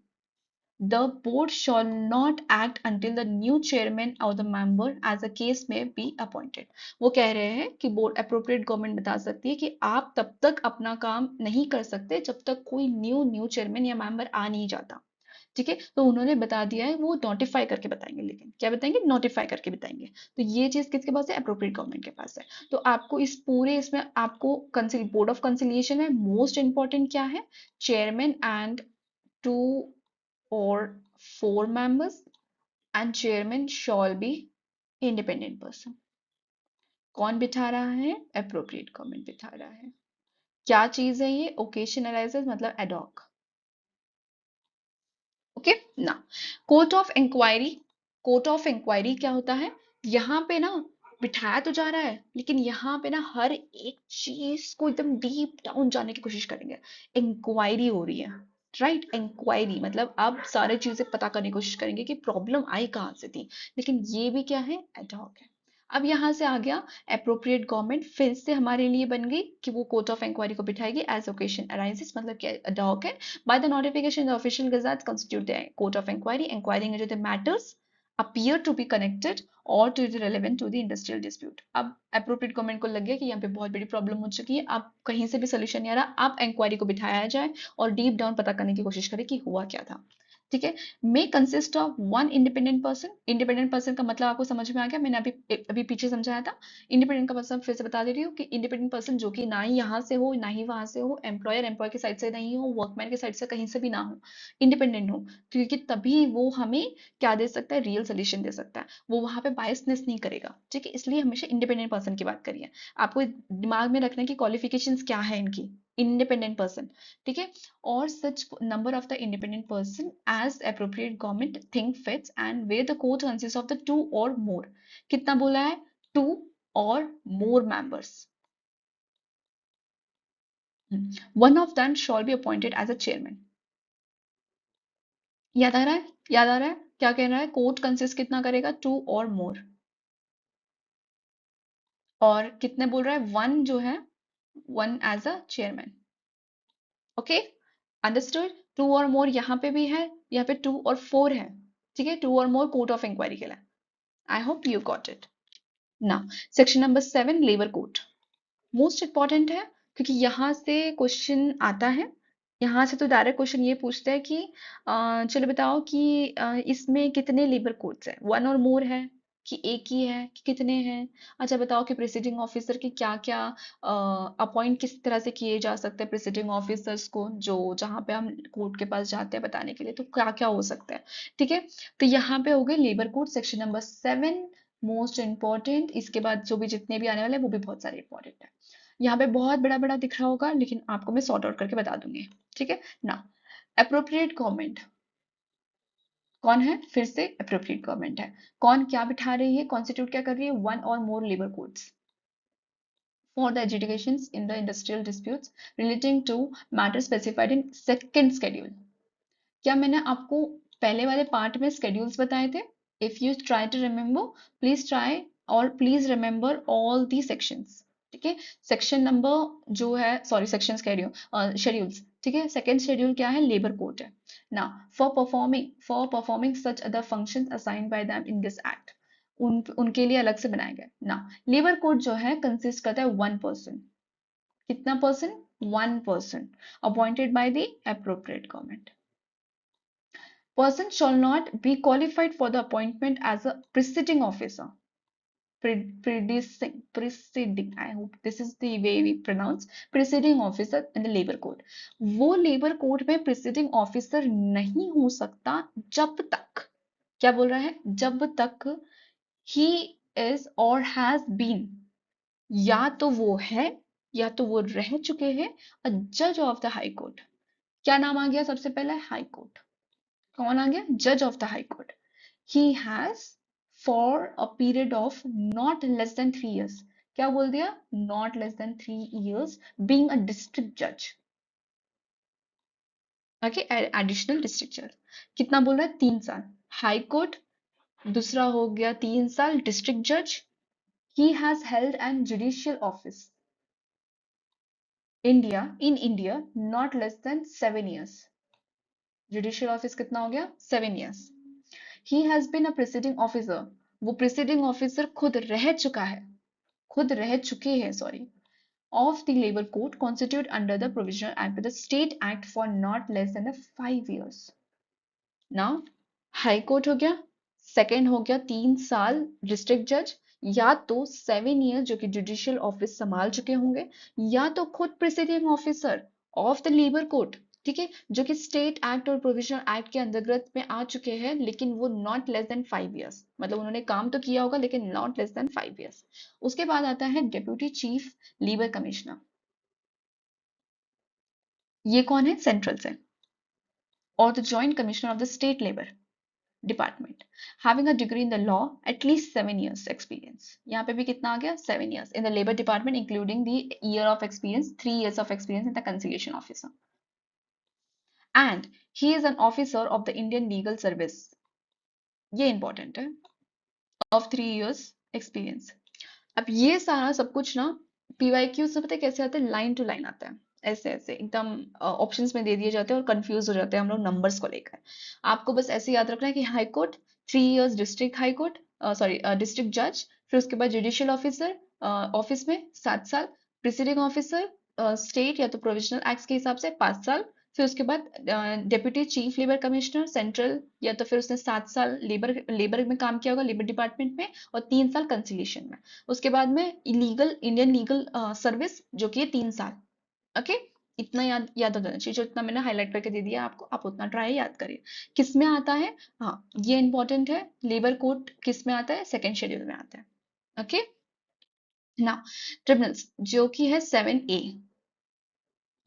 the board shall not act until the new chairman or the member as the case may be appointed। वो कह रहे हैं कि board appropriate government बता सकती है कि आप तब तक अपना काम नहीं कर सकते जब तक कोई न्यू चेयरमैन या मेंबर आ नहीं जाता, ठीक है। तो उन्होंने बता दिया है, वो नोटिफाई करके बताएंगे, लेकिन क्या बताएंगे? नोटिफाई करके बताएंगे। तो ये चीज किसके पास है? अप्रोप्रिएट गवर्नमेंट के पास है। तो आपको इस पूरे इसमें आपको बोर्ड ऑफ कंसिलिएशन है, मोस्ट इंपॉर्टेंट क्या है? Chairman and two or four members, and chairman shall be independent person। कौन बिठा रहा है? appropriate government बिठा रहा है। क्या चीज है ये? occasion arises मतलब ad hoc। ओके ना। Court of inquiry, court of inquiry क्या होता है? यहाँ पे ना बिठाया तो जा रहा है, लेकिन यहाँ पे ना हर एक चीज को एकदम डीप डाउन जाने की कोशिश करेंगे। इंक्वायरी हो रही है, राइट, इंक्वायरी मतलब अब सारी चीजें पता करने की कोशिश करेंगे कि प्रॉब्लम आई कहाँ से थी। लेकिन ये भी क्या है? एड हॉक है। अब यहाँ से आ गया अप्रोप्रिएट गवर्नमेंट, फिर से हमारे लिए बन गई कि वो कोर्ट ऑफ इंक्वायरी को बिठाएगी एज ओकेशन अराइजेस, मतलब क्या एड हॉक है। By the notification, the official gazettes constitute the court of inquiry, inquiring into the matters appear to be connected or to be relevant to the industrial dispute। अब appropriate government को लग गया कि यहाँ पे बहुत बड़ी प्रॉब्लम हो चुकी है, अब कहीं से भी सोल्यूशन नहीं आ रहा, अब इंक्वायरी को बिठाया जाए और डीप डाउन पता करने की कोशिश करें कि हुआ क्या था, ठीक है। May consist of one independent person. Independent person का मतलब आपको समझ में आ गया, मैंने अभी अभी पीछे समझाया था। इंडिपेंडेंट का मतलब फिर से बता दे रही हूँ कि इंडिपेंडेंट पर्सन जो कि ना ही यहाँ से हो ना ही वहां से हो, एम्प्लॉयर की साइड से नहीं हो, वर्कमैन की साइड से कहीं से भी ना हो, इंडिपेंडेंट हो, क्योंकि तभी वो हमें क्या दे सकता है? रियल सोल्यूशन दे सकता है। वो वहां पे बायसनेस नहीं करेगा, ठीक है, इसलिए हमेशा इंडिपेंडेंट पर्सन की बात करिए। आपको दिमाग में रखना कि क्वालिफिकेशंस क्या है इनकी। इंडिपेंडेंट पर्सन, ठीक है। और such number of the independent person as appropriate government think fits, and where the court consists of the two or more। कितना बोला है? two or more members। one of them shall be appointed as a chairman। याद आ रहा है? याद आ रहा है क्या कह रहा है? कोर्ट कंसिस्ट कितना करेगा? टू और मोर। और कितने बोल रहा है? वन जो है, one as a chairman. Okay, understood. Two और मोर यहाँ पे भी है, यहाँ पे टू और फोर है, ठीक है, टू और मोर कोर्ट ऑफ इंक्वायरी के लिए। I hope you got it. ना, section number 7 labour code most important है, क्योंकि यहाँ से क्वेश्चन आता है। यहाँ से तो डायरेक्ट क्वेश्चन ये पूछता है कि चलो बताओ कि इसमें कितने लेबर कोड्स हैं? वन और मोर है कि एक ही है कि कितने हैं? अच्छा बताओ कि प्रिसीडिंग ऑफिसर के क्या क्या अपॉइंट किस तरह से किए जा सकते हैं प्रिसीडिंग ऑफिसर्स को, जो जहाँ पे हम कोर्ट के पास जाते हैं बताने के लिए, तो क्या क्या हो सकता है, ठीक है। तो यहाँ पे हो गए labour code section number 7 most important. इसके बाद जो भी जितने भी आने वाले हैं वो भी बहुत सारे इंपॉर्टेंट है। यहाँ पे बहुत बड़ा बड़ा दिख रहा होगा, लेकिन आपको मैं सॉर्ट आउट करके बता दूंगी, ठीक है ना। अप्रोप्रिएट गवर्नमेंट कौन है? फिर से अप्रोप्रिएट गवर्नमेंट है। कौन क्या बिठा रही है? कॉन्स्टिट्यूट क्या कर रही है? वन और more labour codes. for the adjudications in the industrial disputes relating to matters specified in second schedule. क्या मैंने आपको पहले वाले पार्ट में स्केड्यूल्स बताए थे? If you try to remember, please try और please remember all the sections. ठीक है, सेक्शन नंबर जो है, सॉरी सेक्शन शेड्यूल्स। ठीक है, सेकेंड शेड्यूल क्या है? लेबर कोड है ना। For performing such other functions assigned by them in this act, उनके लिए अलग से बनाया गया ना। लेबर कोड जो है कंसिस्ट करता है 1%। कितना percent? 1%, appointed by the appropriate government. Person shall not be qualified for the appointment as a preceding officer. Preceding, I hope this is the way we pronounce preceding officer in the labor code. वो labor code में preceding officer नहीं हो सकता जब तक, क्या बोल रहा है? जब तक he is or has been, या तो वो है या तो वो रह चुके हैं a judge of the high court। क्या नाम आ गया सबसे पहले? High court. कौन आ गया? जज of the high court. he has for a period of not less than 3 years, क्या बोल दिया? not less than 3 years being a district judge। Okay, additional district जज। कितना बोल रहा है? 3 साल हाई कोर्ट, दूसरा हो गया 3 साल डिस्ट्रिक्ट जज। he has held an judicial office in India not less than 7 years। Judicial office कितना हो गया? 7 years। He has been a presiding officer, वो प्रेसिडिंग ऑफिसर खुद रह चुके हैं sorry, of the labour code constitute under the provisional act, the state act for not less than 5 years। Now high court हो गया, सेकेंड हो गया 3 साल डिस्ट्रिक्ट जज, या तो 7 years जो कि जुडिशियल ऑफिस संभाल चुके होंगे, या तो खुद presiding officer of the labour court. ठीक है, जो कि स्टेट एक्ट और प्रोविजनल एक्ट के अंतर्गत में आ चुके हैं, लेकिन वो नॉट लेस देन 5 years, मतलब उन्होंने काम तो किया होगा लेकिन नॉट लेस देन 5 years। उसके बाद आता है डेप्यूटी चीफ लेबर कमिश्नर। ये कौन है? सेंट्रल से। और the joint commissioner of the state labour department, having a degree in the law, at least 7 years experience. यहाँ पे भी कितना आ गया? 7 years in the labour department including the year of experience, 3 years of experience in the conciliation officer. And he is an officer of the Indian legal service, ये important है, of 3 years experience. अब ये सारा सब कुछ ना PYQ से पता है कैसे आता है? लाइन टू लाइन आता है, ऐसे ऐसे एकदम ऑप्शंस में दे दिए जाते हैं और कंफ्यूज हो जाते हैं हम लोग नंबर्स को लेकर। आपको बस ऐसे याद रखना है कि high court 3 years district high court, sorry district जज, फिर उसके बाद जुडिशियल ऑफिसर ऑफिस में 7 साल, प्रिसीडिंग ऑफिसर स्टेट या तो प्रोविजनल एक्ट के हिसाब से 5 साल, फिर उसके बाद deputy chief labour commissioner central, या तो फिर उसने 7 साल लेबर में काम किया होगा, लेबर डिपार्टमेंट में, और 3 साल कंसिलिएशन में। उसके बाद में इलीगल इंडियन लीगल सर्विस जो कि 3 साल। ओके, इतना याद हो जाना चाहिए, जो इतना मैंने हाईलाइट करके दे दिया आपको, आप उतना ट्राई याद करिए। किस में आता है? हाँ, ये इंपॉर्टेंट है। लेबर कोड किस में आता है? सेकेंड शेड्यूल में आता है। ओके, नाउ ट्रिब्यूनल्स जो कि है 7A।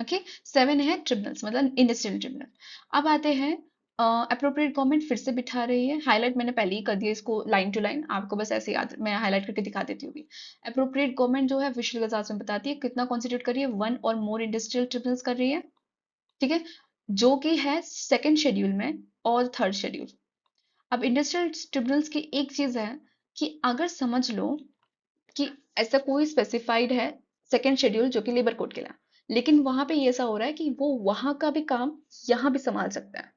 ओके, 7 है ट्रिब्यूनल्स, मतलब इंडस्ट्रियल ट्रिब्यूनल। अब आते हैं अप्रोप्रिएट गवर्नमेंट फिर से बिठा रही है, हाईलाइट मैंने पहले ही कर दिया इसको लाइन टू लाइन, आपको बस ऐसे याद, मैं हाईलाइट करके दिखा देती हूँ। अप्रोप्रिएट गवर्नमेंट जो है ऑफिशियल गज़ाट में बताती है कितना कॉन्स्टिट्यूट कर रही है, 1 और मोर इंडस्ट्रियल ट्रिब्यूनल्स कर रही है। ठीक है, जो कि है सेकेंड शेड्यूल में और थर्ड शेड्यूल। अब इंडस्ट्रियल ट्रिब्यूनल्स की एक चीज है कि अगर समझ लो कि ऐसा कोई स्पेसिफाइड है सेकेंड शेड्यूल जो कि लेबर कोड के लिए, लेकिन वहां पे ये ऐसा हो रहा है कि वो वहां का भी काम यहाँ भी संभाल सकता है।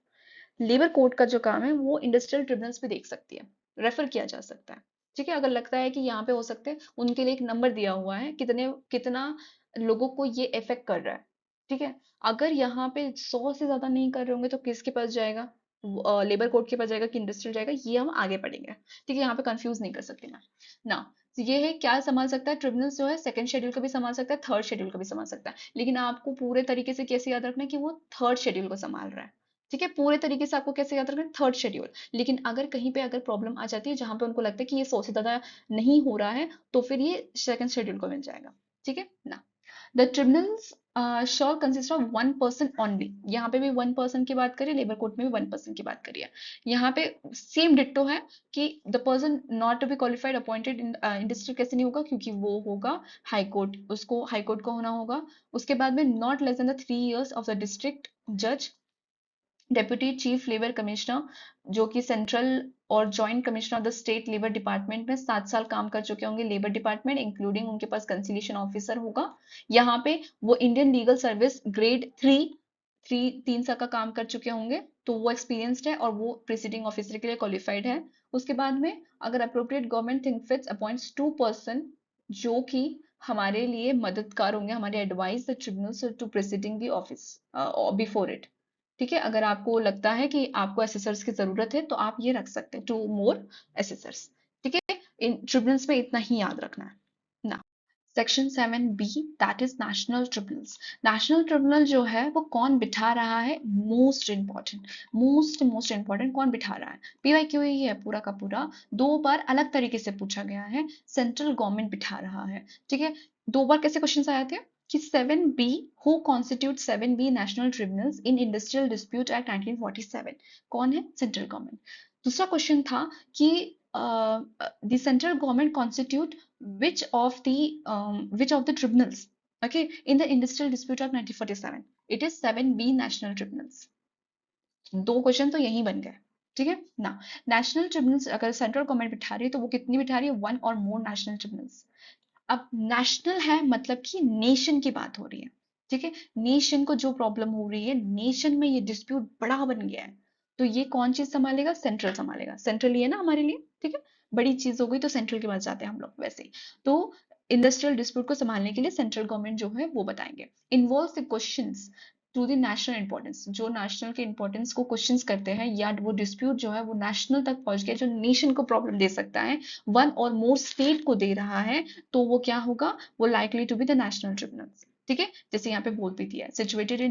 लेबर कोड का जो काम है वो इंडस्ट्रियल ट्रिब्यूनल्स भी देख सकती है, रेफर किया जा सकता है। ठीक है, अगर लगता है कि यहाँ पे हो सकते हैं, उनके लिए एक नंबर दिया हुआ है कितना लोगों को ये इफेक्ट कर रहा है। ठीक है, अगर यहाँ पे 100 से ज्यादा नहीं कर रहे होंगे तो किसके पास जाएगा? लेबर कोड के पास जाएगा कि इंडस्ट्रियल जाएगा, ये हम आगे पढ़ेंगे। ठीक है, यहाँ पे कंफ्यूज नहीं कर सकते ना। तो ये है क्या संभाल सकता है ट्रिब्यूनल्स जो है, सेकंड शेड्यूल को भी संभाल सकता है, थर्ड शेड्यूल को भी संभाल सकता है, लेकिन आपको पूरे तरीके से कैसे याद रखना है कि वो थर्ड शेड्यूल को संभाल रहा है। ठीक है, पूरे तरीके से आपको कैसे याद रखना है? Third schedule. लेकिन अगर कहीं पे अगर प्रॉब्लम आ जाती है जहां पे उनको लगता है कि ये 100 से ज्यादा नहीं हो रहा है, तो फिर ये सेकंड शेड्यूल को मिल जाएगा। ठीक है ना। The tribunals shawl consist of one person only. यहाँ पे भी वन पर्सन की बात करिए, लेबर कोड में भी वन पर्सन की बात करिए। यहाँ पे सेम डिट्टो है कि the person not to be qualified appointed in industry कैसे नहीं होगा, क्योंकि वो होगा हाई कोर्ट, उसको हाई कोर्ट का होना होगा। उसके बाद में not less than the 3 years of the district जज, डेप्यूटी चीफ लेबर कमिश्नर जो कि सेंट्रल और joint commissioner of the state labour department में 7 साल काम कर चुके होंगे लेबर डिपार्टमेंट, इंक्लूडिंग उनके पास कंसिलिएशन ऑफिसर होगा। यहाँ पे वो इंडियन लीगल सर्विस ग्रेड 3 साल का काम कर चुके होंगे, तो वो एक्सपीरियंस्ड है और वो प्रिसीडिंग ऑफिसर के लिए क्वालिफाइड है। उसके बाद में अगर appropriate government think fits appoints 2 person जो कि हमारे लिए मददगार होंगे, हमारे advise the tribunals to presiding the office before it. ठीक है, अगर आपको लगता है कि आपको एसेसर्स की जरूरत है तो आप ये रख सकते हैं 2 more एसेसर्स। ठीक है, इन ट्रिब्यूनल्स में इतना ही याद रखना है ना। Section 7B, that is national tribunals. National tribunal जो है वो कौन बिठा रहा है, मोस्ट इंपॉर्टेंट, मोस्ट इंपॉर्टेंट कौन बिठा रहा है। पीवाईक्यू ही है पूरा का पूरा, 2 बार अलग तरीके से पूछा गया है। सेंट्रल गवर्नमेंट बिठा रहा है। ठीक है, 2 बार कैसे क्वेश्चन आए थे कि 7B, who constitute 7B national tribunals in industrial dispute act 1947, कौन है, सेंट्रल गवर्नमेंट। दूसरा क्वेश्चन था कि the central government constitute which of the tribunals, okay, in the industrial dispute act 1947, it is 7B national tribunals। 2 question तो यही बन गए। ठीक है ना, नेशनल ट्रिब्यूनल्स अगर सेंट्रल गवर्नमेंट बिठा रही है तो वो कितनी बिठा रही है, 1 or more नेशनल ट्रिब्यूनल्स। अब नेशनल है मतलब कि नेशन की बात हो रही है। ठीक है, नेशन को जो प्रॉब्लम हो रही है, नेशन में ये डिस्प्यूट बड़ा बन गया है, तो ये कौन चीज संभालेगा, सेंट्रल संभालेगा। सेंट्रल ये ना हमारे लिए। ठीक है, बड़ी चीज हो गई तो सेंट्रल के पास जाते हैं हम लोग वैसे ही। तो इंडस्ट्रियल डिस्प्यूट को संभालने के लिए सेंट्रल गवर्नमेंट जो है वो बताएंगे। Involve the questions to the national importance, जो नेशनल के इंपॉर्टेंस को क्वेश्चंस करते हैं या वो डिस्प्यूट जो है वो नेशनल तक पहुंच गया, जो नेशन को प्रॉब्लम दे सकता है, 1 or more स्टेट को दे रहा है, तो वो क्या होगा, वो likely to be the national tribunals. ठीक है, जैसे यहाँ पे बोल भी दिया है, situated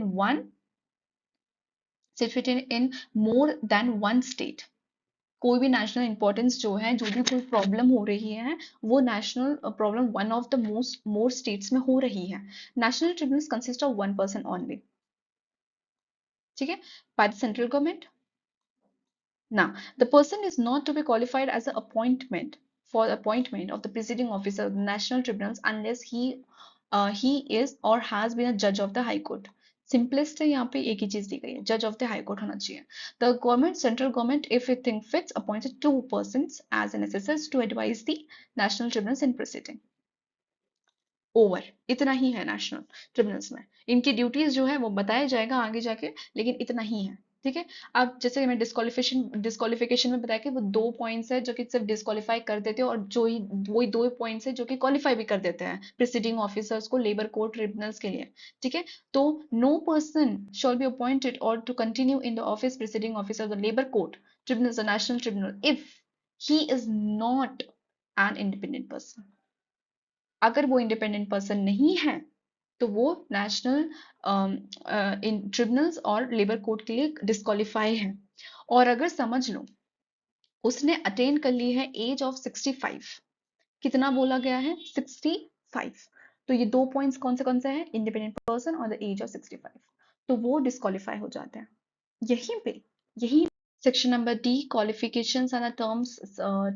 in more than one state. कोई भी नेशनल इंपॉर्टेंस जो है, जो भी कोई प्रॉब्लम हो रही है, वो national problem one of the most more states में हो रही है। National tribunals consist of one person only. ठीक है, by the central government. Now, the person is not to be qualified as an appointment for appointment of the presiding officer of the national tribunals unless he is or has been a judge of the high court। Simplest है, यहाँ पे एक ही चीज दी गई है, जज of the high court होना चाहिए। The government, central government, if it think fits, appointed 2 persons as an assessors to advise the national tribunals in proceeding. Over, इतना ही है नेशनल ट्रिब्यूनल्स में। इनकी ड्यूटीज जो है वो बताया जाएगा आगे जाके, लेकिन इतना ही है। ठीक है, अब जैसे मैं डिस्कालिफिकेशन में बताया कि वो 2 पॉइंट्स है जो कि सिर्फ डिस्कालीफाई कर देते हैं, और जो ही वही 2 पॉइंट्स है जो कि क्वालिफाई भी कर देते हैं प्रिसीडिंग ऑफिसर्स को लेबर कोर्ट ट्रिब्यूनल्स के लिए। ठीक है, तो no person shall be appointed और to continue in the office presiding officer of the labour court tribunals, the national tribunal, if he is not an independent person. अगर वो independent person नहीं है तो वो नेशनल इन ट्रिब्यूनल्स और labour court के लिए डिस्क्वालीफाई है। और अगर समझ लो उसने अटेन कर ली है एज ऑफ 65, कितना बोला गया है, 65, तो ये 2 पॉइंट्स कौन से हैं, इंडिपेंडेंट पर्सन और द एज ऑफ 65, तो वो डिस्क्वालीफाई हो जाते हैं यहीं पे, यही। Section number D, qualifications and the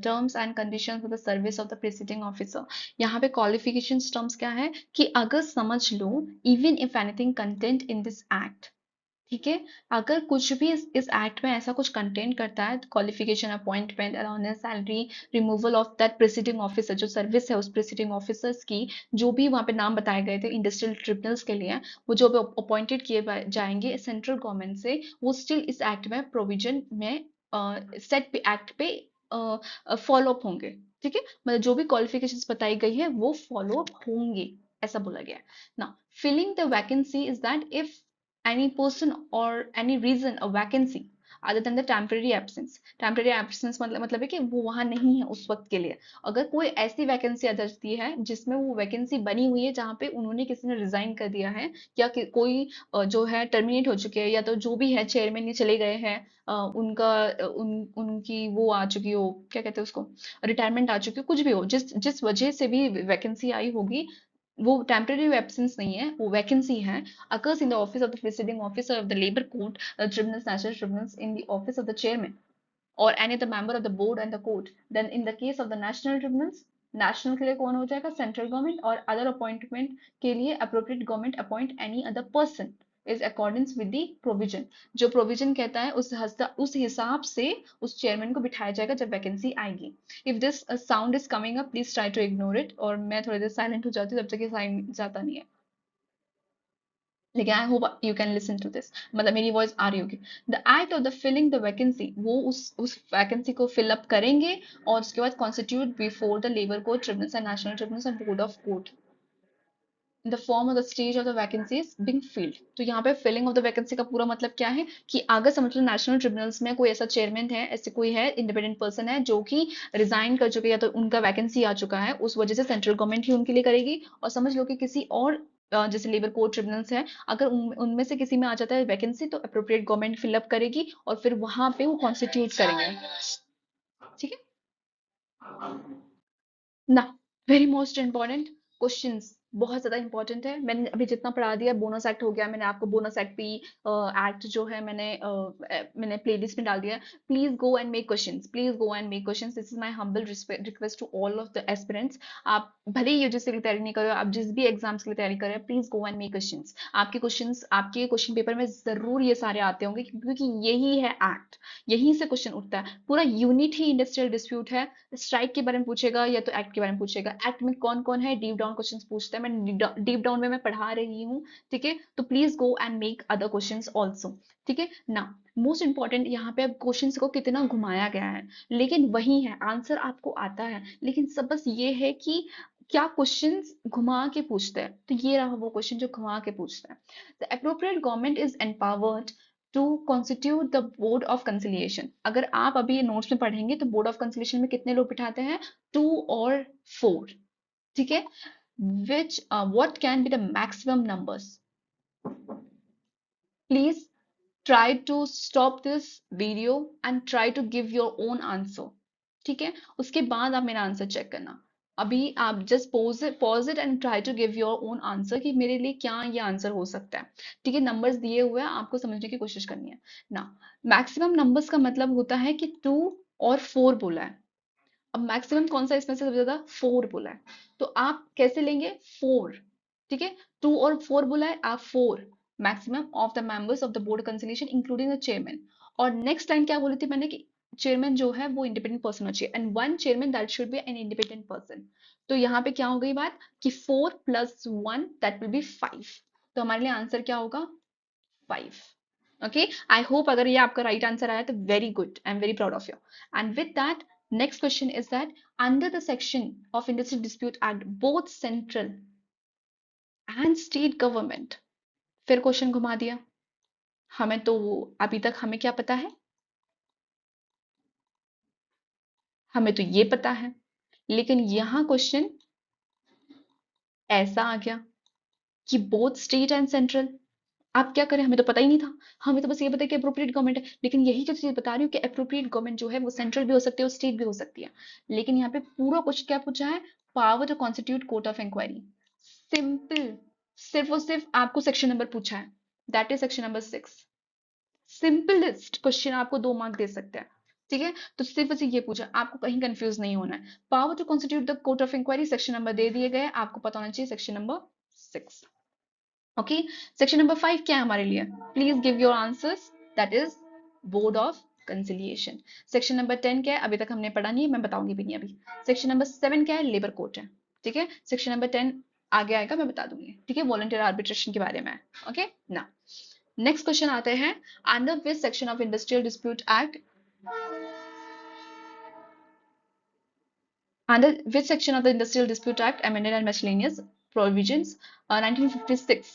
terms and conditions for the service of the preceding officer। यहाँ पे qualifications terms क्या है कि अगर समझ लो even if anything contained in this act, ठीक है, अगर कुछ भी इस एक्ट में ऐसा कुछ कंटेंट करता है, qualification, appointment, allowance, salary, removal of that preceding officer, जो सर्विस है उस प्रिसीडिंग ऑफिसर्स की, जो भी वहां पे नाम बताए गए थे इंडस्ट्रियल ट्रिब्यूनल्स के लिए, वो जो भी अपॉइंटेड किए जाएंगे सेंट्रल गवर्नमेंट से, वो स्टिल इस एक्ट में प्रोविजन में सेट एक्ट पे फॉलो अप होंगे। ठीक है, मतलब जो भी क्वालिफिकेशंस बताई गई है वो फॉलो अप होंगे, ऐसा बोला गया है ना। Filling the vacancy is that if any person or any reason a vacancy other than the temporary absence मतलब है कि वो वहां नहीं है उस वक्त के लिए। अगर कोई ऐसी वैकेंसी आ जाती है जिसमें वो वैकेंसी बनी हुई है जहां पे उन्होंने किसी ने रिजाइन कर दिया है, या कोई जो है टर्मिनेट हो चुके हैं, या तो जो भी है चेयरमैन ये चले गए हैं, उनका उनकी वो आ चुकी हो, क्या कहते हैं उसको, रिटायरमेंट आ चुकी हो, कुछ भी हो, जिस जिस वजह से भी वैकेंसी आई होगी, वो टेम्पररी एब्सेंस नहीं है, वो वैकेंसी है, occurs in the office of the presiding officer of the labor court, tribunals, national tribunals, in the office of the chairman or any other member of the board and the court, then in the case of the national tribunals, national के लिए कौन हो जाएगा, central government, और other appointment के लिए appropriate government appoint any other person is accordings with the provision. जो provision कहता है उस हिसाब से उस चेयरमैन को बिठाया जाएगा जब वैकेंसी आएगी। If this sound is coming up please try to ignore it, और मैं थोड़ी देर साइलेंट हो जाती हूँ जब तक ये साइन जाता नहीं है, लेकिन I hope you can listen to this, मतलब मेरी वॉइस आ रही होगी। The act of the filling the vacancy, वो उस वैकेंसी को फिल अप करेंगे और उसके बाद constitute before the labour court, tribunals and national tribunals and board of court in the form of the stage of the vacancy is being field. तो यहाँ पे फिलिंग ऑफ द वैकेंसी का पूरा मतलब क्या है कि अगर समझ लो नेशनल ट्रिब्यूनल्स में कोई ऐसा चेयरमैन है, ऐसे कोई है इंडिपेंडेंट पर्सन है जो कि रिजाइन कर चुके, या तो उनका वैकेंसी आ चुका है, उस वजह से सेंट्रल गवर्नमेंट ही उनके लिए करेगी। और समझ लो कि किसी और जैसे लेबर कोर्ट ट्रिब्यूनल्स है, अगर उनमें से किसी में आ जाता है वैकेंसी तो अप्रोप्रिएट गवर्नमेंट फिलअप करेगी और फिर वहां पे वो कॉन्स्टिट्यूट करेंगे। ठीक है ना। वेरी मोस्ट इंपॉर्टेंट क्वेश्चंस, बहुत ज्यादा इंपॉर्टेंट है। मैंने अभी जितना पढ़ा दिया, बोनस एक्ट हो गया, मैंने आपको बोनस एक्ट भी एक्ट जो है मैंने प्लेलिस्ट में डाल दिया। Please go and make questions, please go and make questions, this is my humble request to all of the aspirants. आप भले ही यूजीसी की तैयारी नहीं कर रहे हो, आप जिस भी एग्जाम्स के लिए तैयारी कर रहे हो, please go and make questions. आपके क्वेश्चन पेपर में जरूर ये सारे आते होंगे, क्योंकि यही है एक्ट, यहीं से क्वेश्चन उठता है। पूरा यूनिट ही इंडस्ट्रियल डिस्प्यूट है। स्ट्राइक के बारे में पूछेगा या तो एक्ट के बारे में पूछेगा। एक्ट में कौन कौन है, डीप डाउन क्वेश्चंस पूछता है, मैं डीप डाउन में मैं पढ़ा रही हूँ। ठीक है, तो please go and make other questions also. ठीक है ना। मोस्ट इंपॉर्टेंट यहाँ पे अब क्वेश्चंस को कितना घुमाया गया है, लेकिन वही है, आंसर आपको आता है, लेकिन सब बस ये है कि क्या क्वेश्चंस घुमा के पूछते हैं। तो ये रहा वो क्वेश्चन जो घुमा के पूछता है। The appropriate government is empowered to constitute the board of conciliation. अगर आप अभी ये नोट्स में पढ़ेंगे तो बोर्ड ऑफ कंसिलिएशन में कितने लोग बिठाते हैं, 2 और 4। ठीक है, which what can be the maximum numbers? Please try to stop this video and try to give your own answer. ठीक है, उसके बाद आप मेरा आंसर चेक करना। अभी आप just pause it and try to give your own answer कि मेरे लिए क्या ये आंसर हो सकता है। ठीक है, नंबर्स दिए हुए हैं, आपको समझने की कोशिश करनी है ना। मैक्सिमम नंबर्स का मतलब होता है कि 2 और 4 बोला है। अब मैक्सिमम कौन सा इसमें से सबसे ज्यादा, 4 बोला है, तो आप कैसे लेंगे, 4। ठीक है, 2 और 4 बोला है, आप 4 maximum of the members of the board conciliation including the chairman. और नेक्स्ट लाइन क्या बोली थी मैंने कि चेयरमैन जो है वो इंडिपेंडेंट पर्सन होना चाहिए, and one chairman that should be N independent person. तो यहाँ पे क्या हो गई बात कि 4 + 1 दैट विल बी 5। तो हमारे लिए आंसर क्या होगा, 5। ओके, आई होप अगर ये आपका राइट आंसर आया तो very good, I am very proud of you. And with that next question is that under the section of Industrial Dispute Act, both central and state government, फिर question घुमा दिया। हमें तो अभी तक हमें क्या पता है, हमें तो ये पता है, लेकिन यहां क्वेश्चन ऐसा आ गया कि बोथ स्टेट एंड सेंट्रल। आप क्या करें, हमें तो पता ही नहीं था, हमें तो बस ये पता है कि अप्रोप्रिएट गवर्नमेंट है, लेकिन यही जो चीज बता रही हूँ कि अप्रोप्रिएट गवर्नमेंट जो है वो सेंट्रल भी हो सकती है और स्टेट भी हो सकती है। लेकिन यहाँ पे पूरा क्वेश्चन क्या पूछा है, power to constitute court of inquiry. Simple, सिर्फ और सिर्फ आपको सेक्शन नंबर पूछा है, that is section number 6। Simplest question, आपको 2 मार्क दे सकते हैं। ठीक है, तो सिर्फ बस ये पूछा, आपको कहीं कंफ्यूज नहीं होना है। Power to constitute the court of inquiry, section number दे दिए गए, आपको पता होना चाहिए section number 6। Okay, section number 5 क्या है हमारे लिए, please give your answers, that is board of conciliation. Section number 10 क्या है, अभी तक हमने पढ़ा नहीं है, मैं बताऊंगी भी नहीं अभी। सेक्शन नंबर 7 क्या है, लेबर कोर्ट है। ठीक है, सेक्शन नंबर 10 आगे आएगा, मैं बता दूंगी। ठीक है, वॉलंटियर आर्बिट्रेशन के बारे में। ओके ना, नेक्स्ट क्वेश्चन आते हैं, under which section of industrial dispute act, under which section of the Industrial Dispute Act amended and miscellaneous provisions 1956,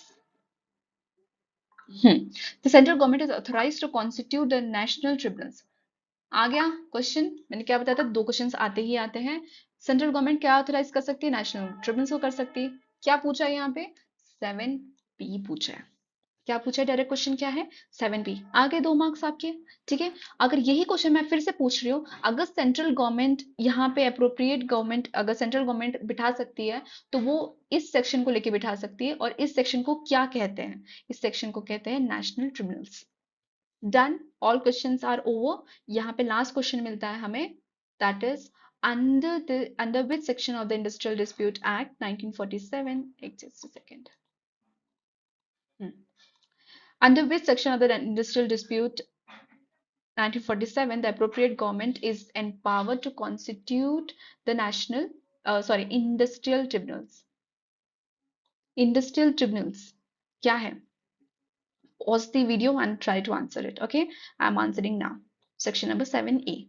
the central government is authorized to constitute the national tribunals। आ गया question, मैंने क्या बताया था, 2 questions आते ही आते हैं। Central government क्या authorise कर सकती है, नेशनल ट्रिब्यूनल्स को कर सकती है। क्या पूछा है यहाँ पे, 7B पूछा है। क्या पूछा है डायरेक्ट क्वेश्चन क्या है 7B। आ गए 2 मार्क्स आपके। ठीक है, अगर यही क्वेश्चन मैं फिर से पूछ रही हूँ, अगर सेंट्रल गवर्नमेंट यहाँ पे अप्रोप्रिएट गवर्नमेंट, अगर सेंट्रल गवर्नमेंट बिठा सकती है तो वो इस सेक्शन को लेके बिठा सकती है, और इस सेक्शन को क्या कहते हैं? इस सेक्शन को कहते हैं national tribunals. Done, all questions are over. यहाँ पे लास्ट क्वेश्चन मिलता है हमें, that is under which section of the Industrial Dispute Act 1947, just a second, under which section of the Industrial Dispute 1947 the appropriate government is empowered to constitute the national industrial tribunals? Industrial tribunals क्या है? Pause the video and try to answer it. Okay, I'm answering now. Section number 7A.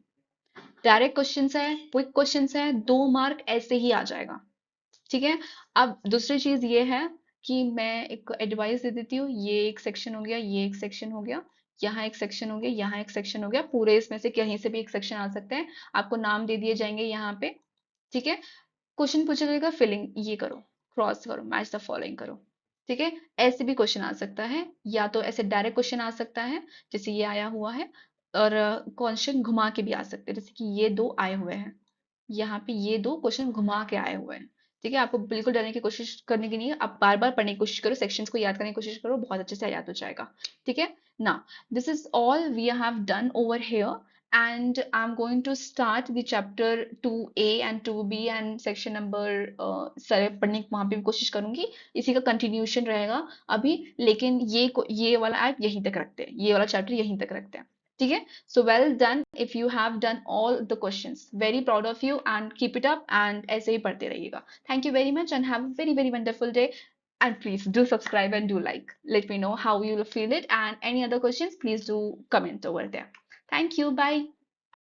Direct questions है, quick questions है, 2 mark ऐसे ही आ जाएगा। ठीक है, अब दूसरी चीज ये है कि मैं एक एडवाइस दे देती हूँ, ये एक सेक्शन हो गया, ये एक सेक्शन हो गया, यहाँ एक सेक्शन हो गया, यहाँ एक सेक्शन हो गया, पूरे इसमें से कहीं से भी एक सेक्शन आ सकते हैं, आपको नाम दे दिए जाएंगे यहाँ पे। ठीक है, क्वेश्चन पूछा जाएगा फिलिंग ये करो, क्रॉस करो, मैच द फॉलोइंग करो। ठीक है, ऐसे भी क्वेश्चन आ सकता है, या तो ऐसे डायरेक्ट क्वेश्चन आ सकता है जैसे ये आया हुआ है, और क्वेश्चन घुमा के भी आ सकते हैं, जैसे कि ये 2 आए हुए हैं, यहाँ पे ये 2 क्वेश्चन घुमा के आए हुए हैं। ठीक है, आपको बिल्कुल डरने की कोशिश करने की नहीं है, आप बार बार पढ़ने की कोशिश करो, सेक्शंस को याद करने की कोशिश करो, बहुत अच्छे से याद हो जाएगा। ठीक है, now this is all we have done over here, and I'm going to start the chapter 2A and 2B and section number सारे पढ़ने की वहां पे भी कोशिश करूंगी, इसी का कंटिन्यूशन रहेगा अभी, लेकिन ये वाला ऐप यहीं तक रखते हैं, ये वाला चैप्टर यहीं तक रखते हैं। ठीक है, so well done if you have done all the questions, very proud of you and keep it up and ऐसे ही पढ़ते रहिएगा। Thank you very much and have a very very wonderful day, and please do subscribe and do like, let me know how you feel it, and any other questions please do comment over there. Thank you, bye.